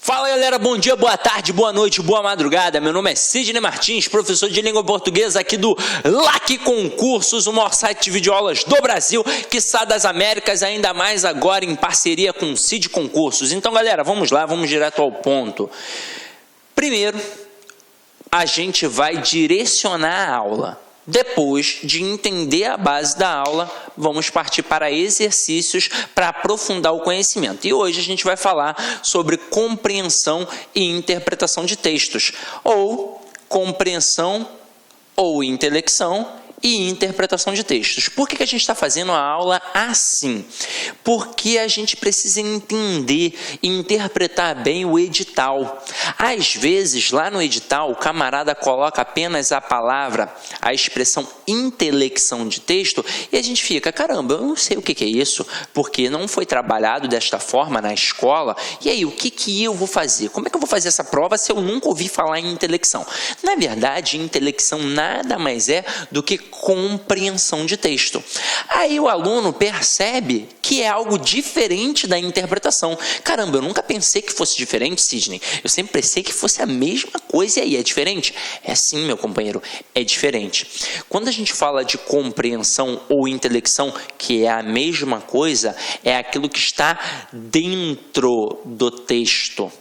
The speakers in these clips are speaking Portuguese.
Fala galera, bom dia, boa tarde, boa noite, boa madrugada. Meu nome é Sidney Martins, professor de língua portuguesa aqui do LAC Concursos, o maior site de videoaulas do Brasil, quiçá das Américas, ainda mais agora em parceria com o CID Concursos. Então galera, vamos lá, vamos direto ao ponto. Primeiro, a gente vai direcionar a aula. Depois de entender a base da aula, vamos partir para exercícios para aprofundar o conhecimento. E hoje a gente vai falar sobre compreensão e interpretação de textos, ou compreensão ou intelecção e interpretação de textos. Por que a gente está fazendo a aula assim? Porque a gente precisa entender e interpretar bem o edital. Às vezes, lá no edital, o camarada coloca apenas a palavra, a expressão intelecção de texto, e a gente fica, caramba, eu não sei o que é isso, porque não foi trabalhado desta forma na escola, e aí, o que eu vou fazer? Como é que eu vou fazer essa prova se eu nunca ouvi falar em intelecção? Na verdade, intelecção nada mais é do que compreensão de texto. Aí o aluno percebe que é algo diferente da interpretação. Caramba, eu nunca pensei que fosse diferente, Sidney. Eu sempre pensei que fosse a mesma coisa e aí é diferente. É sim, meu companheiro, é diferente. Quando a gente fala de compreensão ou intelecção, que é a mesma coisa, é aquilo que está dentro do texto.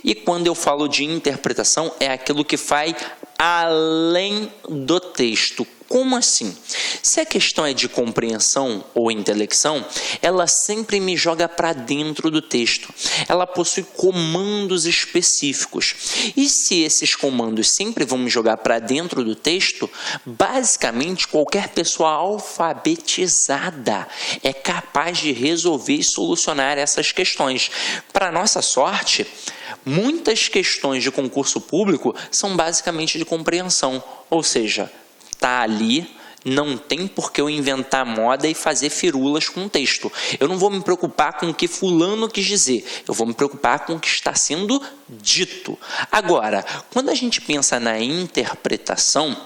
E quando eu falo de interpretação, é aquilo que vai além do texto. Como assim? Se a questão é de compreensão ou intelecção, ela sempre me joga para dentro do texto. Ela possui comandos específicos. E se esses comandos sempre vão me jogar para dentro do texto, basicamente qualquer pessoa alfabetizada é capaz de resolver e solucionar essas questões. Para nossa sorte, muitas questões de concurso público são basicamente de compreensão, ou seja, está ali, não tem por que eu inventar moda e fazer firulas com o texto. Eu não vou me preocupar com o que fulano quis dizer, eu vou me preocupar com o que está sendo dito. Agora, quando a gente pensa na interpretação,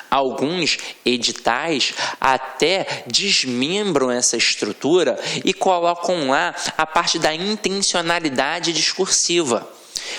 alguns editais até desmembram essa estrutura e colocam lá a parte da intencionalidade discursiva.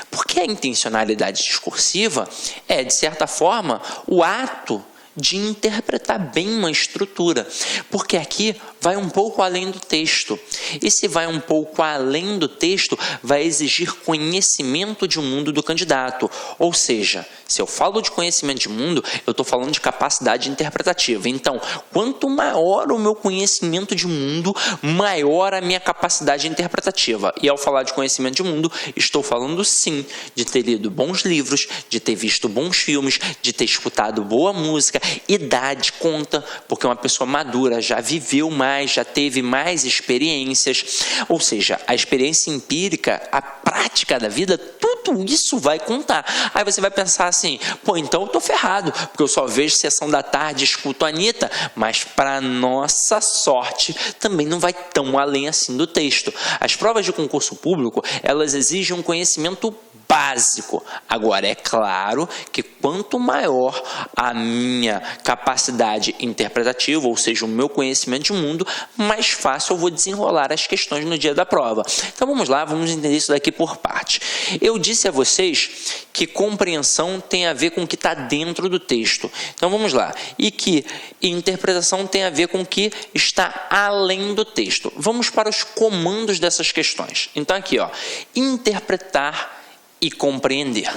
Porque a intencionalidade discursiva é, de certa forma, o ato de interpretar bem uma estrutura, porque aqui vai um pouco além do texto, e se vai um pouco além do texto, vai exigir conhecimento de mundo do candidato, ou seja, se eu falo de conhecimento de mundo, eu estou falando de capacidade interpretativa. Então, quanto maior o meu conhecimento de mundo, maior a minha capacidade interpretativa. E ao falar de conhecimento de mundo, estou falando sim de ter lido bons livros, de ter visto bons filmes, de ter escutado boa música. Idade conta, porque uma pessoa madura já viveu mais, já teve mais experiências, ou seja, a experiência empírica, a prática da vida, tudo isso vai contar. Aí você vai pensar assim, pô, então eu tô ferrado, porque eu só vejo Sessão da Tarde, escuto a Anitta, mas para nossa sorte também não vai tão além assim do texto. As provas de concurso público, elas exigem um conhecimento básico. Agora, é claro que quanto maior a minha capacidade interpretativa, ou seja, o meu conhecimento de mundo, mais fácil eu vou desenrolar as questões no dia da prova. Então vamos lá, vamos entender isso daqui por parte. Eu disse a vocês que compreensão tem a ver com o que está dentro do texto. Então vamos lá. E que interpretação tem a ver com o que está além do texto. Vamos para os comandos dessas questões. Então aqui, ó, interpretar e compreender.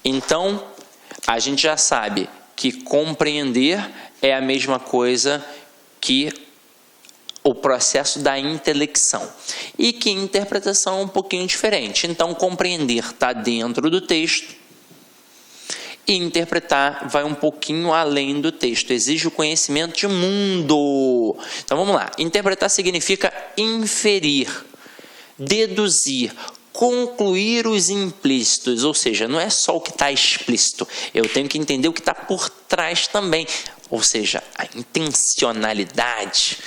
Então, a gente já sabe que compreender é a mesma coisa que o processo da intelecção. E que interpretação é um pouquinho diferente. Então, compreender está dentro do texto e interpretar vai um pouquinho além do texto. Exige o conhecimento de mundo. Então, vamos lá. Interpretar significa inferir, deduzir, concluir os implícitos, ou seja, não é só o que está explícito, eu tenho que entender o que está por trás também, ou seja, a intencionalidade.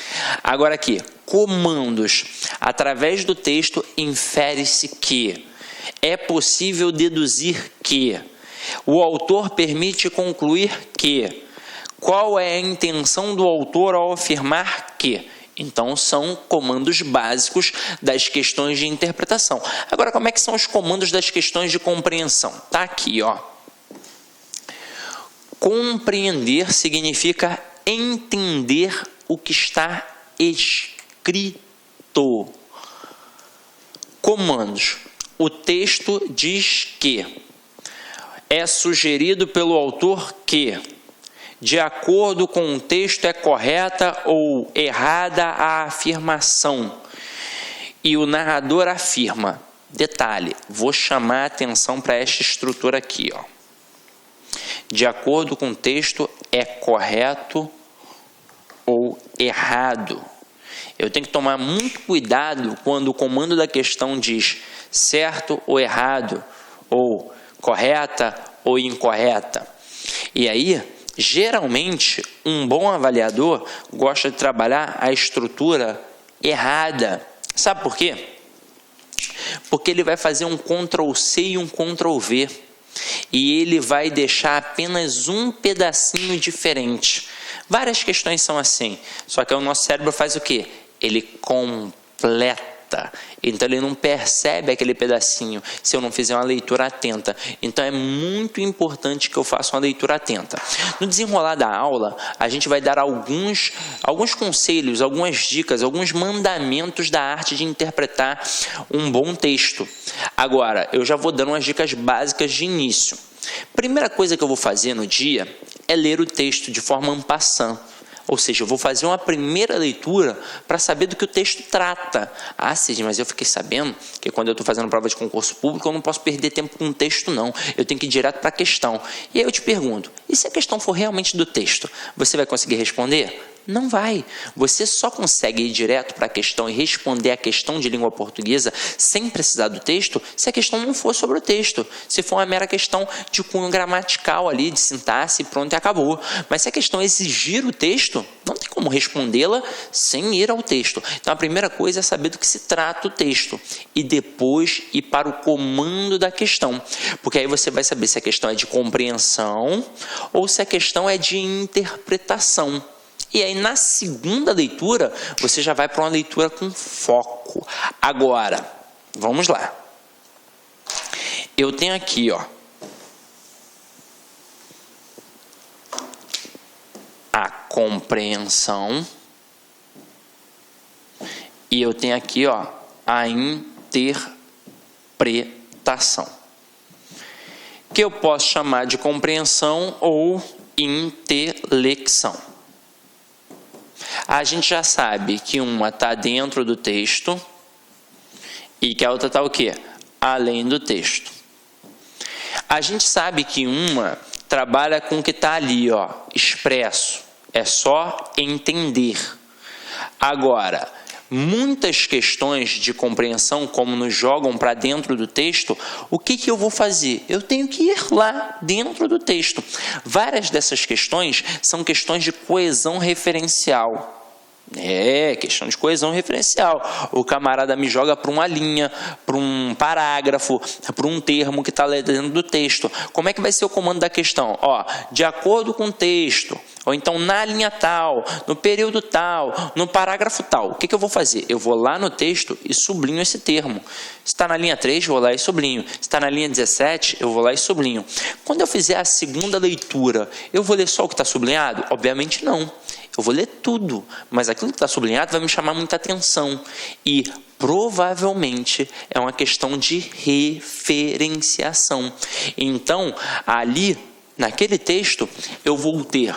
Agora aqui, comandos. Através do texto, infere-se que é possível deduzir que o autor permite concluir que. Qual é a intenção do autor ao afirmar que? Então, são comandos básicos das questões de interpretação. Agora, como é que são os comandos das questões de compreensão? Tá aqui, ó. Compreender significa entender o que está escrito. Comandos. O texto diz que é sugerido pelo autor que, de acordo com o texto, é correta ou errada a afirmação. E o narrador afirma. Detalhe, vou chamar a atenção para esta estrutura aqui, ó. De acordo com o texto, é correto ou errado. Eu tenho que tomar muito cuidado quando o comando da questão diz certo ou errado, ou correta ou incorreta. E aí, geralmente, um bom avaliador gosta de trabalhar a estrutura errada. Sabe por quê? Porque ele vai fazer um Ctrl+C e um Ctrl+V. E ele vai deixar apenas um pedacinho diferente. Várias questões são assim. Só que o nosso cérebro faz o quê? Ele completa. Então ele não percebe aquele pedacinho se eu não fizer uma leitura atenta. Então é muito importante que eu faça uma leitura atenta. No desenrolar da aula, a gente vai dar alguns conselhos, algumas dicas, alguns mandamentos da arte de interpretar um bom texto. Agora, eu já vou dando umas dicas básicas de início. Primeira coisa que eu vou fazer no dia é ler o texto de forma en passant. Ou seja, eu vou fazer uma primeira leitura para saber do que o texto trata. Ah, Sidney, mas eu fiquei sabendo que quando eu estou fazendo prova de concurso público, eu não posso perder tempo com o texto, não. Eu tenho que ir direto para a questão. E aí eu te pergunto, e se a questão for realmente do texto, você vai conseguir responder? Não vai. Você só consegue ir direto para a questão e responder a questão de língua portuguesa sem precisar do texto se a questão não for sobre o texto. Se for uma mera questão de cunho gramatical ali, de sintaxe, pronto e acabou. Mas se a questão exigir o texto, não tem como respondê-la sem ir ao texto. Então a primeira coisa é saber do que se trata o texto e depois ir para o comando da questão. Porque aí você vai saber se a questão é de compreensão ou se a questão é de interpretação. E aí, na segunda leitura, você já vai para uma leitura com foco. Agora, vamos lá. Eu tenho aqui, ó, a compreensão. E eu tenho aqui, ó, a interpretação. Que eu posso chamar de compreensão ou intelecção. A gente já sabe que uma está dentro do texto e que a outra está o quê? Além do texto. A gente sabe que uma trabalha com o que está ali, ó, expresso. É só entender. Agora, muitas questões de compreensão, como nos jogam para dentro do texto, o que eu vou fazer? Eu tenho que ir lá dentro do texto. Várias dessas questões são questões de coesão referencial. Questão de coesão referencial. O camarada me joga para uma linha, para um parágrafo, para um termo que está dentro do texto. Como é que vai ser o comando da questão? Ó, de acordo com o texto, ou então na linha tal, no período tal, no parágrafo tal. O que eu vou fazer? Eu vou lá no texto e sublinho esse termo. Se está na linha 3, vou lá e sublinho. Se está na linha 17, eu vou lá e sublinho. Quando eu fizer a segunda leitura, eu vou ler só o que está sublinhado? Obviamente não. Eu vou ler tudo, mas aquilo que está sublinhado vai me chamar muita atenção. E provavelmente é uma questão de referenciação. Então, ali, naquele texto, eu vou ter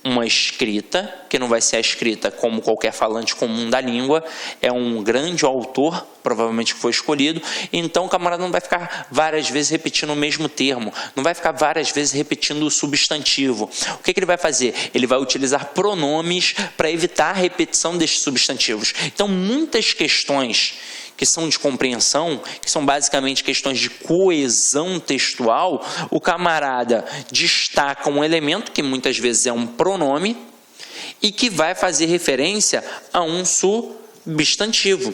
uma escrita, que não vai ser a escrita como qualquer falante comum da língua, é um grande autor, provavelmente que foi escolhido, então o camarada não vai ficar várias vezes repetindo o mesmo termo, não vai ficar várias vezes repetindo o substantivo. O que ele vai fazer? Ele vai utilizar pronomes para evitar a repetição destes substantivos. Então, muitas questões que são de compreensão, que são basicamente questões de coesão textual, o camarada destaca um elemento, que muitas vezes é um pronome, e que vai fazer referência a um substantivo.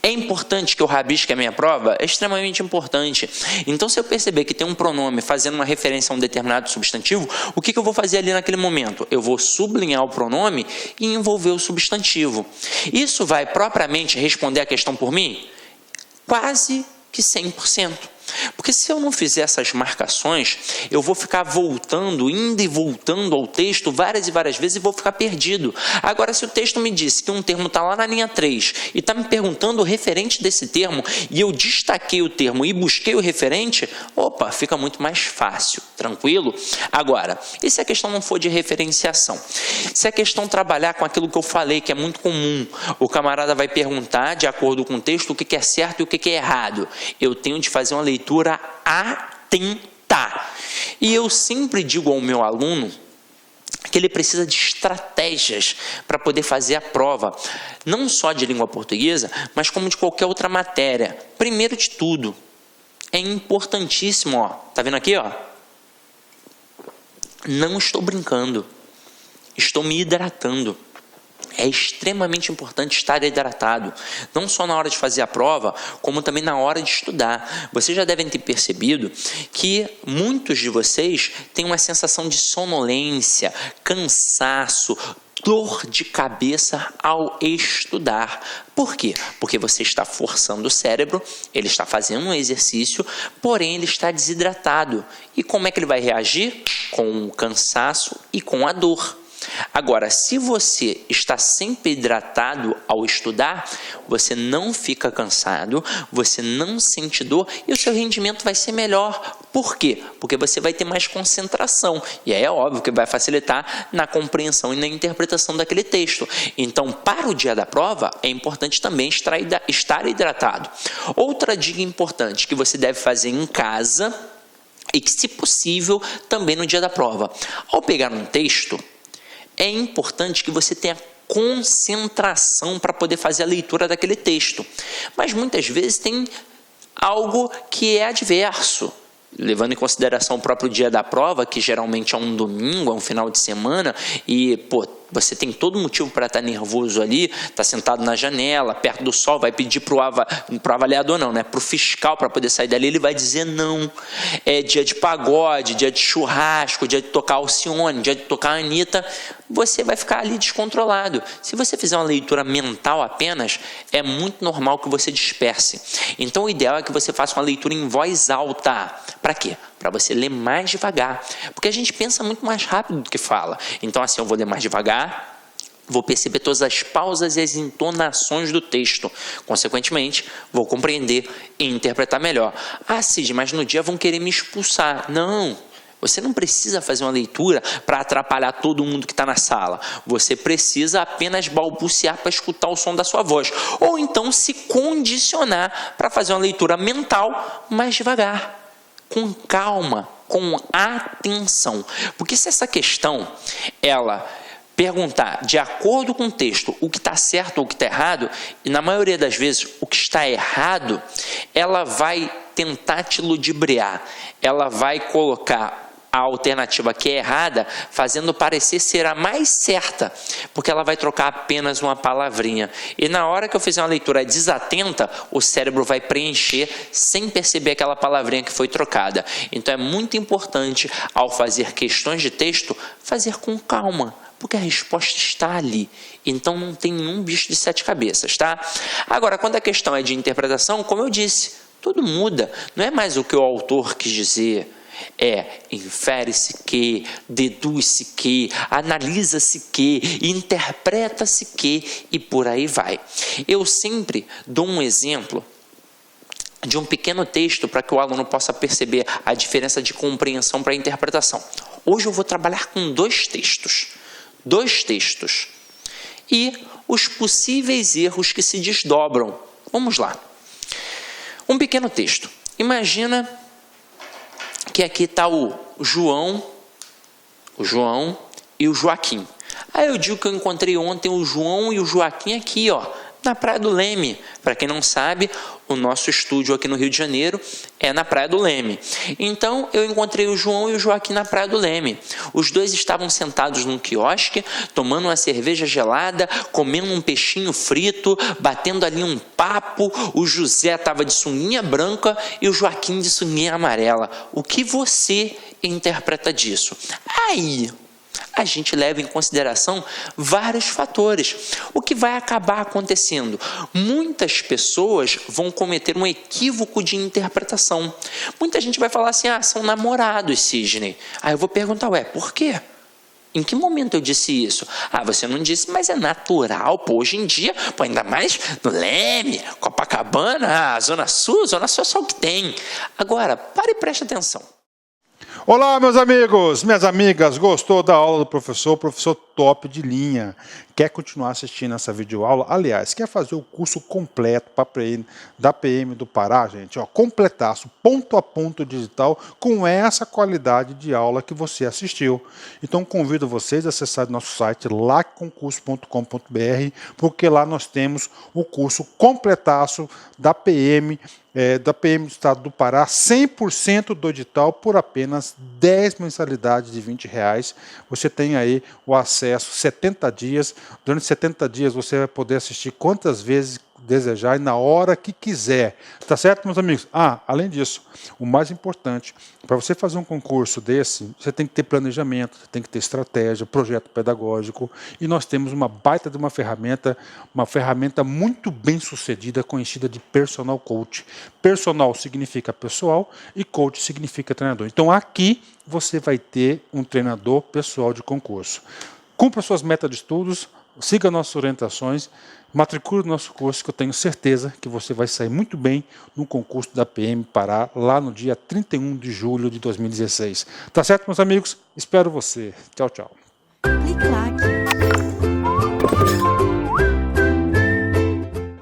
É importante que eu rabisque a minha prova? É extremamente importante. Então, se eu perceber que tem um pronome fazendo uma referência a um determinado substantivo, o que eu vou fazer ali naquele momento? Eu vou sublinhar o pronome e envolver o substantivo. Isso vai propriamente responder a questão por mim? Quase que 100%. Porque se eu não fizer essas marcações, eu vou ficar voltando, indo e voltando ao texto várias e várias vezes e vou ficar perdido. Agora, se o texto me disse que um termo está lá na linha 3 e está me perguntando o referente desse termo e eu destaquei o termo e busquei o referente, opa, fica muito mais fácil, tranquilo? Agora, e se a questão não for de referenciação? Se a questão trabalhar com aquilo que eu falei, que é muito comum, o camarada vai perguntar, de acordo com o texto, o que é certo e o que é errado. Eu tenho de fazer uma leitura atenta. E eu sempre digo ao meu aluno que ele precisa de estratégias para poder fazer a prova, não só de língua portuguesa, mas como de qualquer outra matéria. Primeiro de tudo, é importantíssimo, ó, tá vendo aqui, ó? Não estou brincando, estou me hidratando. É extremamente importante estar hidratado, não só na hora de fazer a prova, como também na hora de estudar. Vocês já devem ter percebido que muitos de vocês têm uma sensação de sonolência, cansaço, dor de cabeça ao estudar. Por quê? Porque você está forçando o cérebro, ele está fazendo um exercício, porém ele está desidratado. E como é que ele vai reagir? Com o cansaço e com a dor. Agora, se você está sempre hidratado ao estudar, você não fica cansado, você não sente dor e o seu rendimento vai ser melhor. Por quê? Porque você vai ter mais concentração. E aí é óbvio que vai facilitar na compreensão e na interpretação daquele texto. Então, para o dia da prova, é importante também estar hidratado. Outra dica importante que você deve fazer em casa e que, se possível, também no dia da prova. Ao pegar um texto, é importante que você tenha concentração para poder fazer a leitura daquele texto. Mas muitas vezes tem algo que é adverso. Levando em consideração o próprio dia da prova, que geralmente é um domingo, é um final de semana, e você tem todo motivo para estar nervoso ali, está sentado na janela, perto do sol, vai pedir para o avaliador não, né? Para o fiscal, para poder sair dali, ele vai dizer não. É dia de pagode, dia de churrasco, dia de tocar Alcione, dia de tocar Anitta, você vai ficar ali descontrolado. Se você fizer uma leitura mental apenas, é muito normal que você disperse. Então o ideal é que você faça uma leitura em voz alta. Para quê? Para você ler mais devagar. Porque a gente pensa muito mais rápido do que fala. Então assim, eu vou ler mais devagar, vou perceber todas as pausas e as entonações do texto. Consequentemente, vou compreender e interpretar melhor. Ah, Cid, mas no dia vão querer me expulsar. Não, você não precisa fazer uma leitura para atrapalhar todo mundo que está na sala. Você precisa apenas balbuciar para escutar o som da sua voz. Ou então se condicionar para fazer uma leitura mental mais devagar, com calma, com atenção. Porque se essa questão, ela perguntar de acordo com o texto o que está certo ou o que está errado, e na maioria das vezes o que está errado, ela vai tentar te ludibriar, ela vai colocar a alternativa que é errada, fazendo parecer ser a mais certa, porque ela vai trocar apenas uma palavrinha. E na hora que eu fizer uma leitura desatenta, o cérebro vai preencher sem perceber aquela palavrinha que foi trocada. Então é muito importante, ao fazer questões de texto, fazer com calma, porque a resposta está ali. Então não tem nenhum bicho de 7 cabeças, tá? Agora, quando a questão é de interpretação, como eu disse, tudo muda. Não é mais o que o autor quis dizer. Infere-se que, deduz-se que, analisa-se que, interpreta-se que, e por aí vai. Eu sempre dou um exemplo de um pequeno texto para que o aluno possa perceber a diferença de compreensão para a interpretação. Hoje eu vou trabalhar com dois textos e os possíveis erros que se desdobram. Vamos lá. Um pequeno texto. Imagina que aqui está o João e o Joaquim. Aí eu digo que eu encontrei ontem o João e o Joaquim aqui, ó, Na Praia do Leme. Para quem não sabe, o nosso estúdio aqui no Rio de Janeiro é na Praia do Leme. Então, eu encontrei o João e o Joaquim na Praia do Leme. Os dois estavam sentados num quiosque, tomando uma cerveja gelada, comendo um peixinho frito, batendo ali um papo. O José estava de sunguinha branca e o Joaquim de sunguinha amarela. O que você interpreta disso? Aí a gente leva em consideração vários fatores. O que vai acabar acontecendo? Muitas pessoas vão cometer um equívoco de interpretação. Muita gente vai falar assim, são namorados, Sidney. Aí eu vou perguntar, por quê? Em que momento eu disse isso? Você não disse, mas é natural, hoje em dia, ainda mais no Leme, Copacabana, Zona Sul é só o que tem. Agora, pare e preste atenção. Olá, meus amigos, minhas amigas, gostou da aula do professor? Professor top de linha. Quer continuar assistindo essa videoaula? Aliás, quer fazer o curso completo da PM do Pará, gente? Completaço, ponto a ponto digital, com essa qualidade de aula que você assistiu. Então, convido vocês a acessar nosso site, lacconcurso.com.br, porque lá nós temos o curso completaço da PM do Estado do Pará, 100% do edital, por apenas 10 mensalidades de R$20. Você tem aí o acesso 70 dias. Durante 70 dias você vai poder assistir quantas vezes desejar e na hora que quiser. Tá certo, meus amigos? Além disso, o mais importante, para você fazer um concurso desse, você tem que ter planejamento, tem que ter estratégia, projeto pedagógico, e nós temos uma baita de uma ferramenta muito bem sucedida, conhecida de Personal Coach. Personal significa pessoal e coach significa treinador. Então aqui você vai ter um treinador pessoal de concurso. Cumpra suas metas de estudos, siga nossas orientações, matricule no nosso curso, que eu tenho certeza que você vai sair muito bem no concurso da PM Pará, lá no dia 31 de julho de 2016. Tá certo, meus amigos? Espero você. Tchau, tchau. Clique lá.